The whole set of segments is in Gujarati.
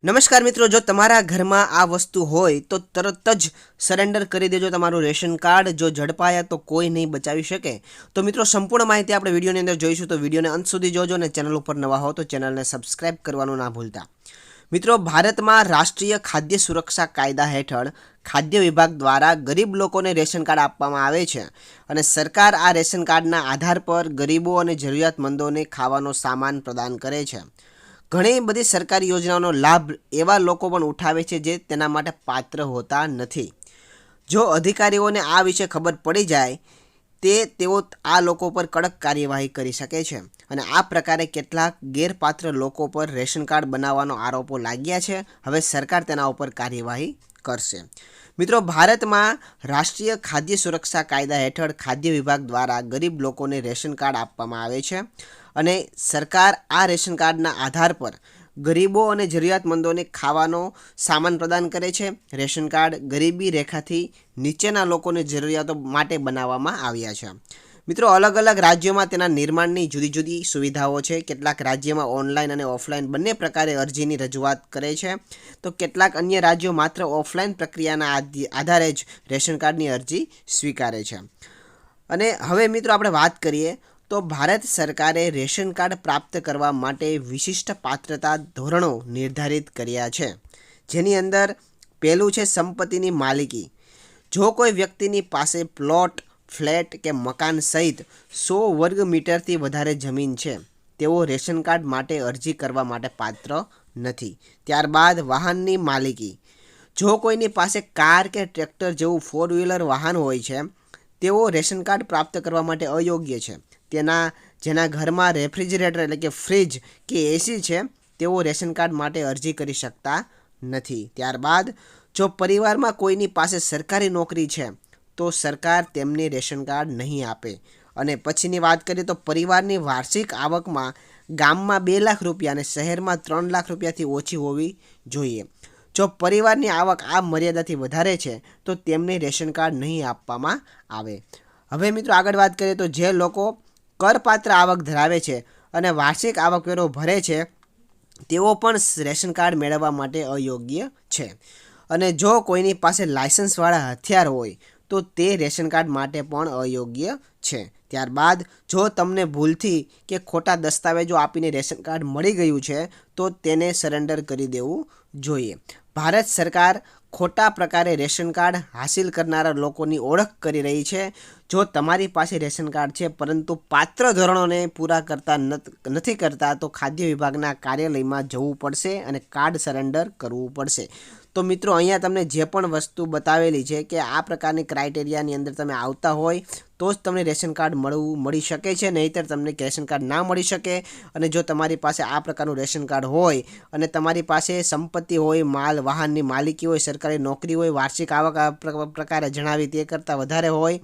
નમસ્કાર મિત્રો, જો તમારા ઘરમાં આ વસ્તુ હોય તો તરત જ સરેન્ડર કરી દેજો તમારું રેશન કાર્ડ. જો ઝડપાયા તો કોઈ નહીં બચાવી શકે. તો મિત્રો, સંપૂર્ણ માહિતી આપણે વિડીયોની અંદર જોઈશું, તો વિડીયોને અંત સુધી જોજો અને ચેનલ ઉપર નવા હો તો ચેનલને સબસ્ક્રાઇબ કરવાનું ના ભૂલતા. મિત્રો, ભારતમાં રાષ્ટ્રીય ખાદ્ય સુરક્ષા કાયદા હેઠળ ખાદ્ય વિભાગ દ્વારા ગરીબ લોકોને રેશન કાર્ડ આપવામાં આવે છે અને સરકાર આ રેશન કાર્ડના આધાર પર ગરીબો અને જરૂરિયાતમંદોને ખાવાનો સામાન પ્રદાન કરે છે. ઘણી બધી સરકારી યોજનાઓનો લાભ એવા લોકો પણ ઉઠાવે છે જે તેના માટે પાત્ર હોતા નથી. જો અધિકારીઓને આ વિશે ખબર પડી જાય તેઓ આ લોકો પર કડક કાર્યવાહી કરી શકે છે અને આ પ્રકારે કેટલાક ગેરપાત્ર લોકો પર રેશન કાર્ડ બનાવવાનો આરોપો લાગ્યા છે. હવે સરકાર તેના ઉપર કાર્યવાહી કરશે. મિત્રો, ભારતમાં રાષ્ટ્રીય ખાદ્ય સુરક્ષા કાયદા હેઠળ ખાદ્ય વિભાગ દ્વારા ગરીબ લોકોને રેશન કાર્ડ આપવામાં આવે છે અને સરકાર આ રેશન કાર્ડના આધાર પર ગરીબો અને જરૂરિયાતમંદોને ખાવાનો સામાન પ્રદાન કરે છે. રેશન કાર્ડ ગરીબી રેખાથી નીચેના લોકોની જરૂરિયાતો માટે બનાવવામાં આવ્યા છે. મિત્રો, અલગ અલગ રાજ્યોમાં તેના નિર્માણની જુદી જુદી સુવિધાઓ છે. કેટલાક રાજ્યોમાં ઓનલાઈન અને ઓફલાઈન બંને પ્રકારે અરજીની રજૂઆત કરે છે, તો કેટલાક અન્ય રાજ્યો માત્ર ઓફલાઈન પ્રક્રિયાના આધારે જ રેશન કાર્ડની અરજી સ્વીકારે છે. અને હવે મિત્રો, આપણે વાત કરીએ તો ભારત સરકારે રેશન કાર્ડ પ્રાપ્ત કરવા માટે વિશિષ્ટ પાત્રતા ધોરણો નિર્ધારિત કર્યા છે, જેની અંદર પહેલું છે સંપત્તિની માલિકી. જો કોઈ વ્યક્તિની પાસે પ્લોટ, ફ્લેટ કે મકાન સહિત 100 વર્ગ મીટરથી વધારે જમીન છે, તેઓ રેશન કાર્ડ માટે અરજી કરવા માટે પાત્ર નથી. ત્યારબાદ વાહનની માલિકી. જો કોઈની પાસે કાર કે ટ્રેક્ટર જેવું 4 વ્હીલર વાહન હોય છે, તેઓ રેશન કાર્ડ પ્રાપ્ત કરવા માટે અયોગ્ય છે. જેના ઘરમાં રેફ્રિજરેટર એટલે કે ફ્રીજ કે એસી છે, તેઓ રેશન કાર્ડ માટે અરજી કરી શકતા નથી. ત્યારબાદ જો પરિવારમાં કોઈની પાસે સરકારી નોકરી છે તો સરકાર તેમને રેશન કાર્ડ નહીં આપે. અને પછીની વાત કરીએ તો પરિવારની વાર્ષિક આવકમાં ગામમાં 2 લાખ રૂપિયા અને શહેરમાં 3 લાખ રૂપિયાથી ઓછી હોવી જોઈએ. જો પરિવારની આવક આ મર્યાદાથી વધારે છે તો તેમને રેશન કાર્ડ નહીં આપવામાં આવે. હવે મિત્રો, આગળ વાત કરીએ તો જે લોકો કરપાત્ર આવક ધરાવે છે અને વાર્ષિક આવકવેરો ભરે છે, તેઓ પણ રેશન કાર્ડ મેળવવા માટે અયોગ્ય છે. અને જો કોઈની પાસે લાયસન્સવાળા હથિયાર હોય તો તે રેશન કાર્ડ માટે પણ અયોગ્ય છે. ત્યારબાદ જો તમને ભૂલથી કે ખોટા દસ્તાવેજો આપીને રેશન કાર્ડ મળી ગયું છે તો તેને સરેન્ડર કરી દેવું જોઈએ. ભારત સરકાર ખોટા પ્રકારે રેશન કાર્ડ હાસિલ કરનારા લોકોની ઓળખ કરી રહી છે. જો તમારી પાસે રેશન કાર્ડ છે પરંતુ પાત્ર ધોરણોને પૂરા કરતા નથી કરતા તો ખાદ્ય વિભાગના કાર્યાલયમાં જવું પડશે અને કાર્ડ સરેન્ડર કરવું પડશે. તો મિત્રો, અહીંયા તમને જે પણ વસ્તુ બતાવેલી છે કે આ પ્રકારની ક્રાઇટેરિયાની અંદર તમે આવતા હોય તો જ તમને રેશન કાર્ડ મળી શકે છે, નહીંતર તમને રેશન કાર્ડ ના મળી શકે. અને જો તમારી પાસે આ પ્રકારનું રેશન કાર્ડ હોય અને તમારી પાસે સંપત્તિ હોય, માલ વાહનની માલિકી હોય, સરકારી નોકરી હોય, વાર્ષિક આવક આ પ્રકારે જણાવી તે કરતાં વધારે હોય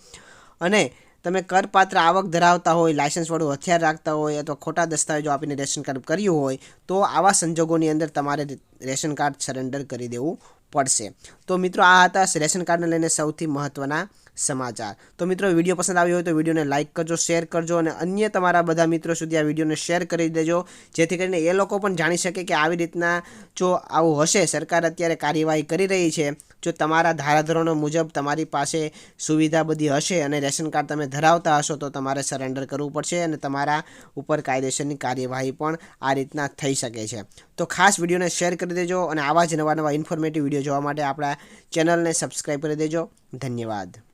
અને તમે કરપાત્ર આવક ધરાવતા હોય, લાયસન્સવાળું હથિયાર રાખતા હોય અથવા ખોટા દસ્તાવેજો આપીને રેશન કાર્ડ કર્યું હોય તો આવા સંજોગોની અંદર તમારે રેશન કાર્ડ સરેન્ડર કરી દેવું પડશે. તો મિત્રો, આ હતા રેશન કાર્ડને લઈને સૌથી મહત્ત્વના સમાચાર. તો મિત્રો, વિડીયો પસંદ આવ્યો હોય તો વિડીયોને લાઇક કરજો, શેર કરજો અને અન્ય તમારા બધા મિત્રો સુધી આ વિડીયોને શેર કરી દેજો, જેથી કરીને એ લોકો પણ જાણી શકે કે આવી રીતના જો આવું હશે, સરકાર અત્યારે કાર્યવાહી કરી રહી છે, જો તમારા ધારાધોરણો મુજબ તમારી પાસે સુવિધા બધી હશે અને રેશન કાર્ડ તમે ધરાવતા હશો તો તમારે સરેન્ડર કરવું પડશે અને તમારા ઉપર કાયદેસરની કાર્યવાહી પણ આ રીતના થઈ શકે છે. તો ખાસ વિડીયોને શેર કરી દેજો અને આવા જ નવા ઇન્ફોર્મેટિવ વિડીયો જોવા માટે આપણા ચેનલને સબસ્ક્રાઈબ કરી દેજો. ધન્યવાદ.